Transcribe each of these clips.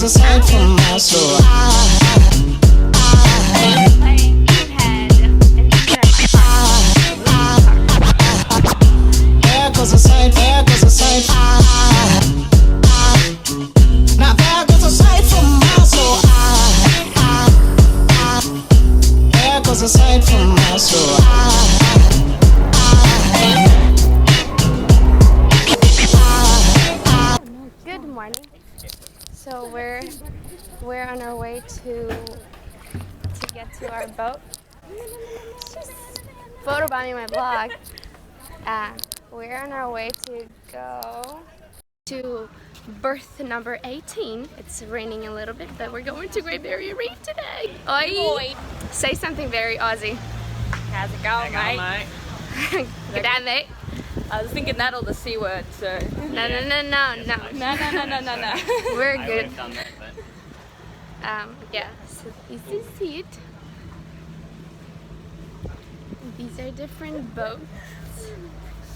'cause aside from my soul, now there goes a sight from my soul. There goes a sight from my soul. Good morning. So we're on our way to get to our boat. She's photobombing my vlog. We're on our way to go to berth number 18. It's raining a little bit, but we're going to Great Barrier Reef today. Oi! Say something very Aussie. How's it going, mate? Good day, mate. I was thinking that or the C word, so. No. No. We're good. I've done that, but Yeah, so this is it. These are different boats.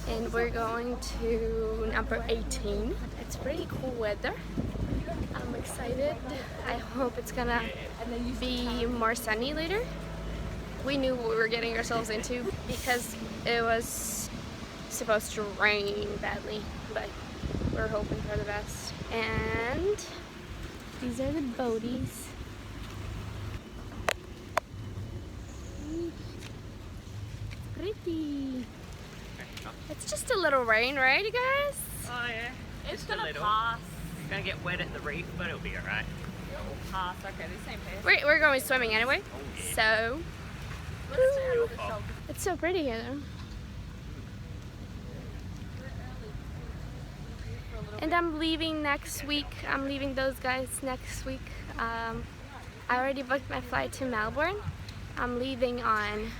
And we're going to number 18. It's pretty cool weather. I'm excited. I hope it's gonna be more sunny later. We knew what we were getting ourselves into because it was supposed to rain badly, but we're hoping for the best. And these are the boaties. Pretty. It's just a little rain, right, you guys? oh yeah, It's just a gonna little. pass. It's gonna get wet at the reef, but it'll be alright. Pass, okay, this ain't pass. We're going swimming anyway, Oh yeah. so Beautiful. it's so pretty here. And I'm leaving next week. I'm leaving those guys next week. I already booked my flight to Melbourne. I'm leaving on.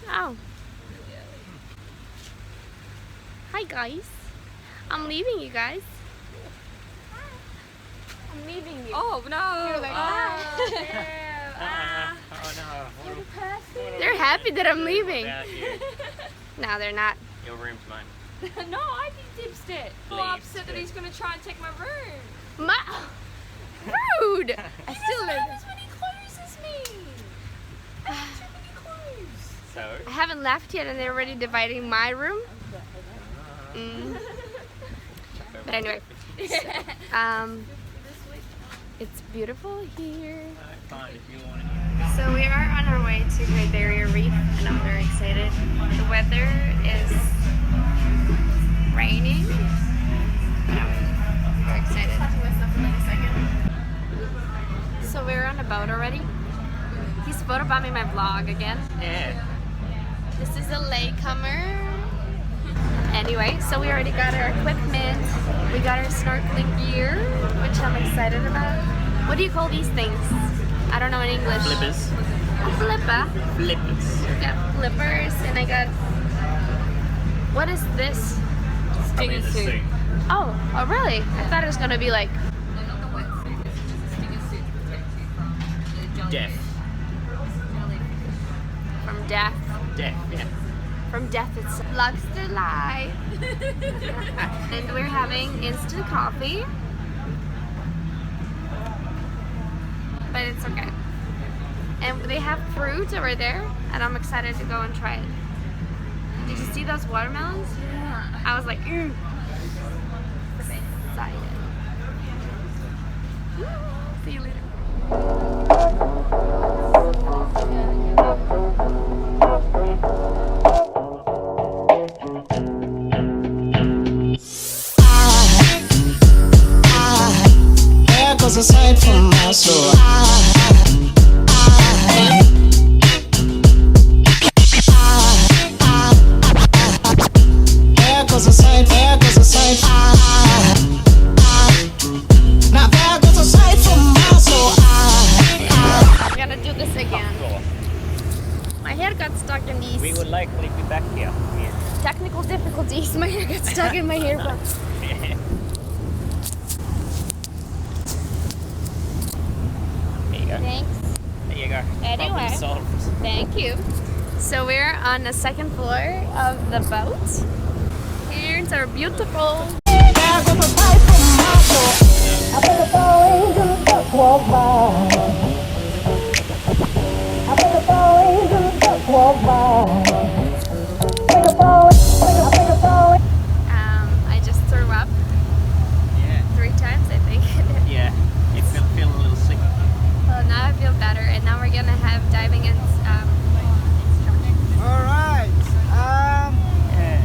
Oh. Hi guys. I'm leaving you guys. I'm leaving you. Oh no! You're like, Oh no. They're happy that I'm leaving. About you. No, they're not. Your room's mine. No, I think dipsed it. I'm Leaves upset that it. he's gonna try and take my room. Rude. I still live. That's when he closes me. I have too many clothes. So, I haven't left yet, and they're already dividing my room. But anyway, it's beautiful here. fine if you want to. So we are on our way to Great Barrier Reef, and I'm very excited. The weather is raining, but I'm very excited. So we're on a boat already. He's photobombing my vlog again. Yeah. This is a latecomer. Anyway, so we already got our equipment. We got our snorkeling gear, which I'm excited about. What do you call these things? I don't know in English. Flippers. A flipper. Flippers. Got flippers, and I got. What is this? Probably the suit. Oh, really? I thought it was gonna be like. Death. From death. Death, yeah. From death itself. Lobster life. And we're having instant coffee. But it's okay. And they have fruit over there, and I'm excited to go and try it. Did you see those watermelons? Yeah. I was like, excited. See you later. There goes a sight from my soul. There goes a sight, there goes a sight. Now there goes a sight from my soul. I'm gonna do this again. My hair got stuck in these We would likely be back here. Yeah. technical difficulties. My hair got stuck in my earbuds. There you go. Thanks. There you go. Anyway. Problem solved. Thank you. So we're on the second floor of the boat. Here's mountains are beautiful. I just threw up Yeah. 3 times, I think. Yeah. You feel a little sick. Well, now I feel better, and now we're gonna have diving and Alright, Yeah.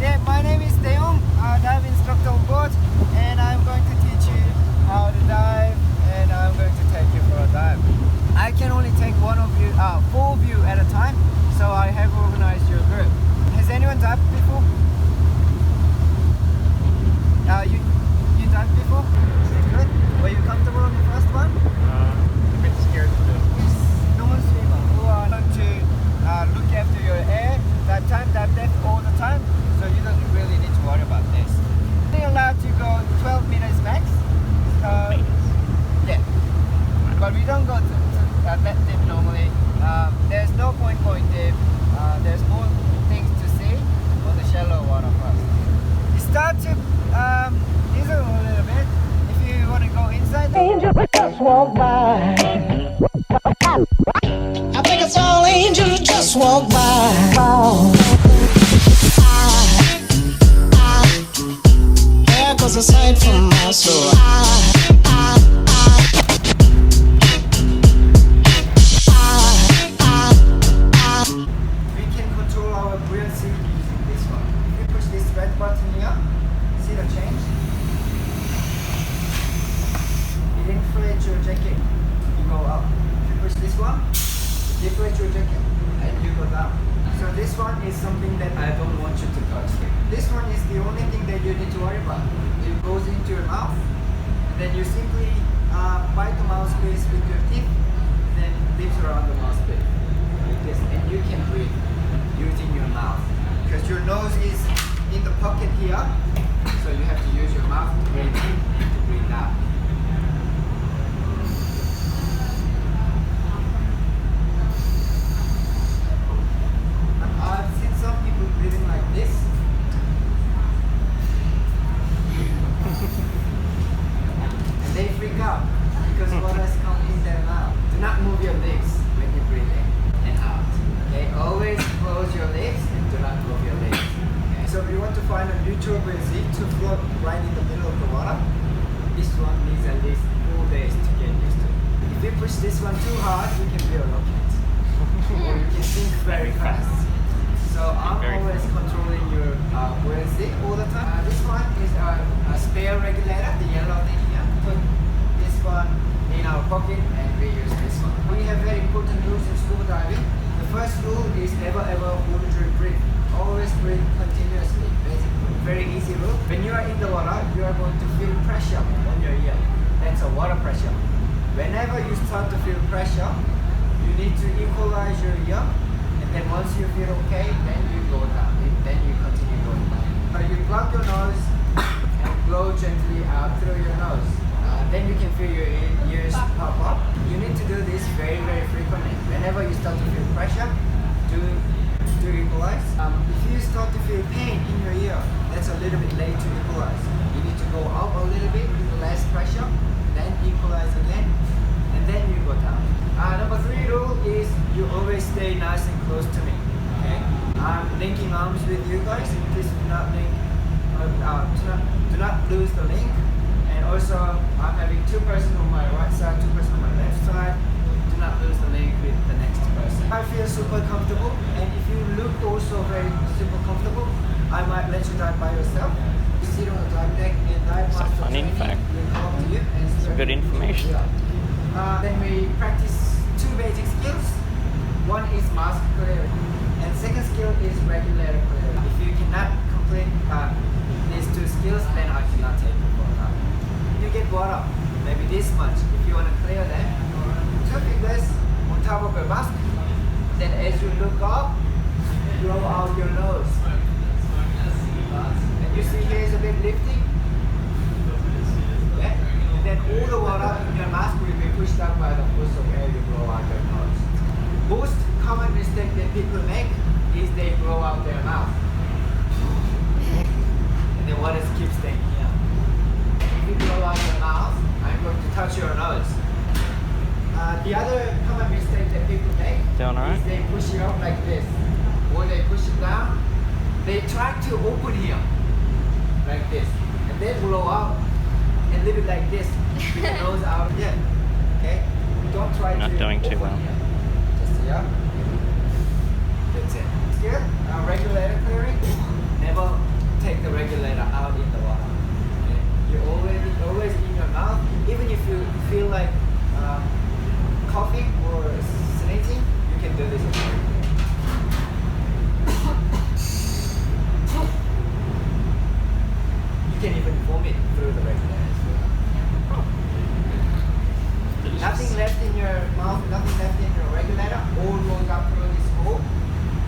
yeah, my name is Deong, dive instructor on board, and I'm going to teach you how to dive, and I'm going to take you for a dive. I can only take 4 of you at a time, so I have organized your group. Has anyone dived before? You dived before? Good. Were you comfortable on the first one? A bit scared to do. Non-swimmer who are going to look after your air, dive time, dive depth all the time, so you don't really need to worry about this. You're allowed to go 12 meters max. Yeah, but we don't go to that deep normally. There's no point going deep. There's more things to see on the shallow water first. You start to ease a little bit. If you want to go inside, just walk by. I think it's all angels just walk by. There goes a sight from my soul. We can control our buoyancy using this one. If you push this red button here, see the change? It inflates your jacket, you go up. If you push this one, it deflates your jacket and you go down. So this one is something that I don't want you to touch. This one is the only thing that you need to worry about. It goes into your mouth, and then you simply bite the mouthpiece with your teeth, and then it lips around the mouthpiece. Like this, and you can breathe using your mouth because your nose is in the pocket here, so you have to use your mouth to breathe in and to breathe out. I've seen some people breathing like this. And they freak out because water is coming in their mouth. Do not move your legs when you breathe in and out. Okay, always close your legs and do not move your legs. Okay? So if you want to find a neutral buoyancy to float right in the middle of the water, this one needs at least 4 days to get used to. If you push this one too hard, you can be a rocket. Or you can sink very fast. So I'm always controlling your buoyancy all the time. This one is a spare regulator, the yellow thing here. Put this one in our pocket and we use this one. We have very important rules in scuba diving. The first rule is never hold your breath. Always breathe continuously. Basically, very easy rule. When you are in the water, you are going to feel pressure on your ear. That's a water pressure. Whenever you start to feel pressure, you need to equalize your ear. Then once you feel okay, then you go down. Then you continue going down. You plug your nose and blow gently out through your nose. Then you can feel your ears pop up. You need to do this very, very frequently. Whenever you start to feel pressure, do equalize. If you start to feel pain in your ear, that's a little bit late to equalize. You need to go up a little bit with less pressure, then equalize again, and then you go down. Number 3 rule is you always stay nice and close to me. Okay? I'm linking arms with you guys. Please do not do not lose the link. And also, I'm having 2 persons on my right side, 2 persons on my left side. Do not lose the link with the next person. I feel super comfortable, and if you look also very super comfortable, I might let you dive by yourself. You sit on the dive deck and dive It's a master fun training fact. will come up to you and Some good information. Then we practice 2 basic skills. One is mask clarity, and second skill is regulator clarity. If you cannot complete these 2 skills, then I cannot take you for a dive. You get water, maybe this much. If you want to clear them, 2 fingers on top of your mask. Then as you look up, blow out your nose. And you see here is a bit lifting. Yeah? And then all the water in your mask will be pushed up by the force of air you blow out your nose. Most common mistake that people make is they blow out their mouth. touch your nose. The other common mistake that people make Doing all right? is they push it up like this, or they push it down. They try to open here, like this, and then blow out and leave it like this, with the nose out. Yeah. Okay. Don't try Not to doing too open well. here. Just here. That's it. Here, regulator clearing. Never take the regulator out in the water. Okay? You always in your mouth. Even if you feel like coughing or sneezing, you can do this. You can even vomit through the regulator as well. Nothing left in your mouth, nothing left in your regulator, all goes up through this hole.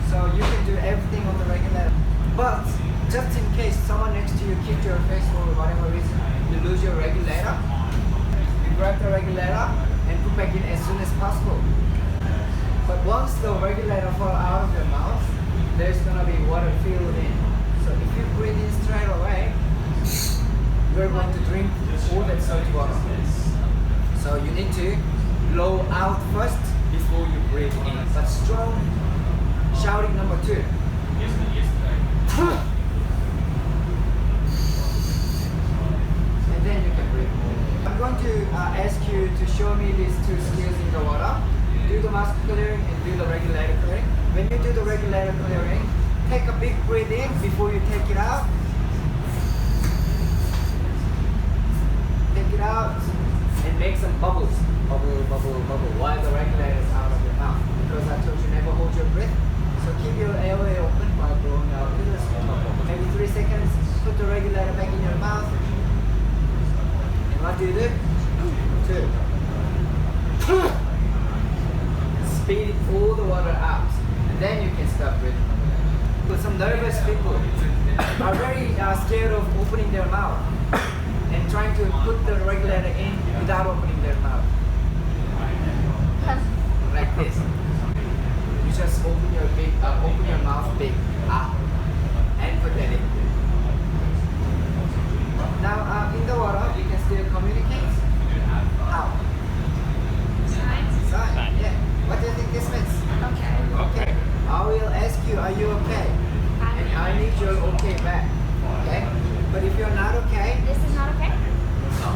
So you can do everything on the regulator. But just in case someone next to you kicked your face for whatever reason, you lose your regulator, you grab the regulator and put back in as soon as possible. But once the regulator falls out of your mouth, there's gonna be water filled in. So if you breathe in straight away, you're going to drink all that salt water. So you need to blow out first before you breathe in. But strong shouting number 2. And then you can breathe more. I'm going to ask you to show me these 2 skills in the water. Do the mask clearing and do the regulator clearing. When you do the regulator clearing, take a big breath in before you take it out. Take it out and make some bubbles. Bubble, bubble, bubble while the regulator is out of your mouth. Because I told you never hold your breath. So keep your airway open while blowing out a little small bubble. Maybe 3 seconds, put the regulator back in your mouth. And what do you do? 2. Speed all the water out. And then you can start breathing. But some nervous people are very scared of opening their mouth and trying to put the regulator in without opening their mouth. Like this. You just open your mouth big, and put that in. Now in the water, you can still communicate. How? Sign. Yeah. What do you think this means? Okay. I will ask you, are you okay? And I need your okay back. Okay? But if you're not okay, This is not okay? no.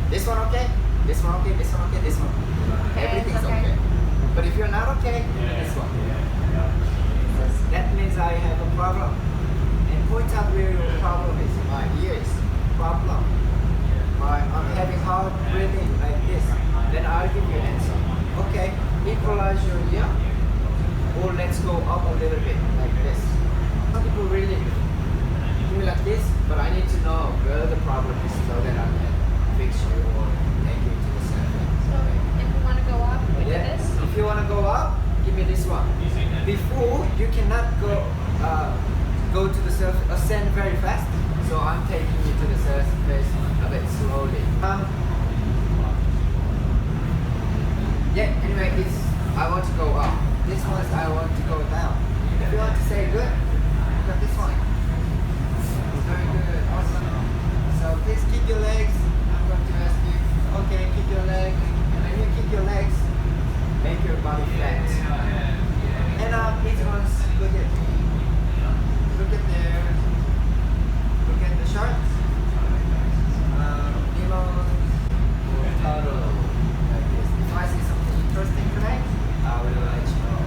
This one okay? This one okay? This one okay? This one. Everything's okay. okay. But if you're not okay, this one. That means I have a problem. And point out where your problem is. My ears. Problem. I'm having hard breathing like this. Then I'll give you an answer. Okay, equalize your ear. Or let's go up a little bit like this. Some people really do me like this, but I need to know where the problem is so that I can fix you or take you to the center. So if we want to go up, we do Yeah. this? If you want to go up, give me this one. Before, you cannot go to the surface, ascend very fast. So I'm taking you to the surface a bit slowly. Yeah, anyway, I want to go up. This one is I want to go down. If you want to say good, you got this one. Very good, awesome. So please kick your legs. I'm going to ask you, okay, kick your legs. And when you kick your legs, make your body flat. And each one's look at there. Look at the sharks. Like this. If I see something interesting today, I will let you know.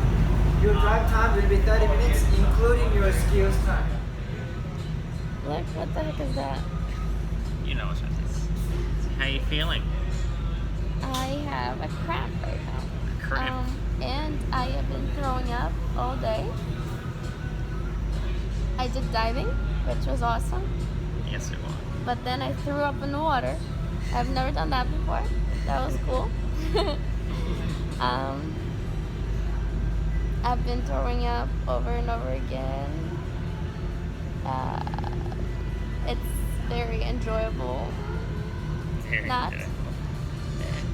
Your drive time will be 30 minutes, including your skills time. Look, what the heck is that? You know what that is. How you feeling? I have a cramp right now. Cramp. And I have been throwing up all day. I did diving, which was awesome. Yes, it was. But then I threw up in the water. I've never done that before. That was cool. I've been throwing up over and over again. It's very enjoyable. Very Not. good.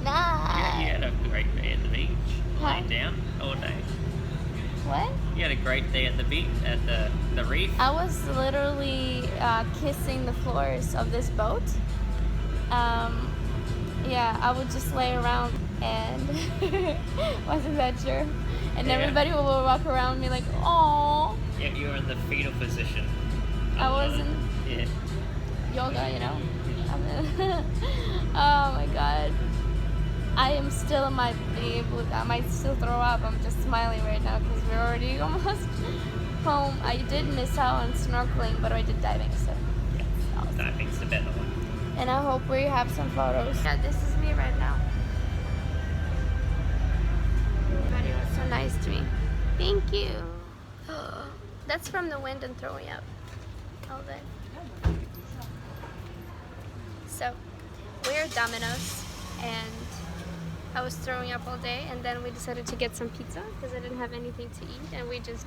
Nah. You had a great day at the beach. Huh? Lying down all day. What? You had a great day at the beach, at the reef. I was literally kissing the floors of this boat. Yeah, I would just lay around and wasn't that true? And Yeah. everybody would walk around me like, oh, Yeah, you were in the fetal position. I wasn't Yeah. yoga, you know. Oh my god. I am still in my I might still throw up. I'm just smiling right now because we're already almost home. I did miss out on snorkeling, but I did diving, so that was Diving's the better one. and I hope we have some photos. Yeah, this is me right now. Everybody was so nice to me. Thank you. That's from the wind and throwing up all day. So, we're at Domino's and I was throwing up all day and then we decided to get some pizza because I didn't have anything to eat and we just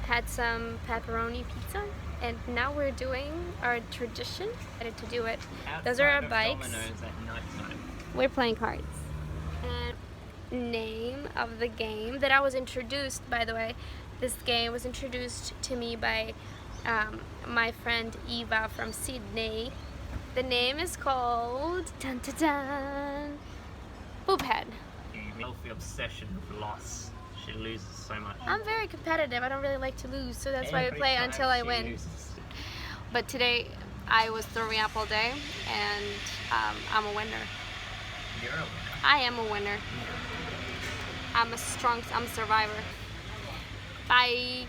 had some pepperoni pizza. And now we're doing our tradition. To do it. Those are our Outside of bikes. Domino's at nighttime. We're playing cards. And name of the game that I was introduced, by the way, this game was introduced to me by my friend Eva from Sydney. The name is called dun, dun, dun, Boobhead. Healthy obsession with loss. She loses so much. I'm very competitive. I don't really like to lose, so that's why we Every play time until I she win. loses. But today I was throwing up all day, and I'm a winner. You're a winner. I am a winner. I'm a survivor. Bye.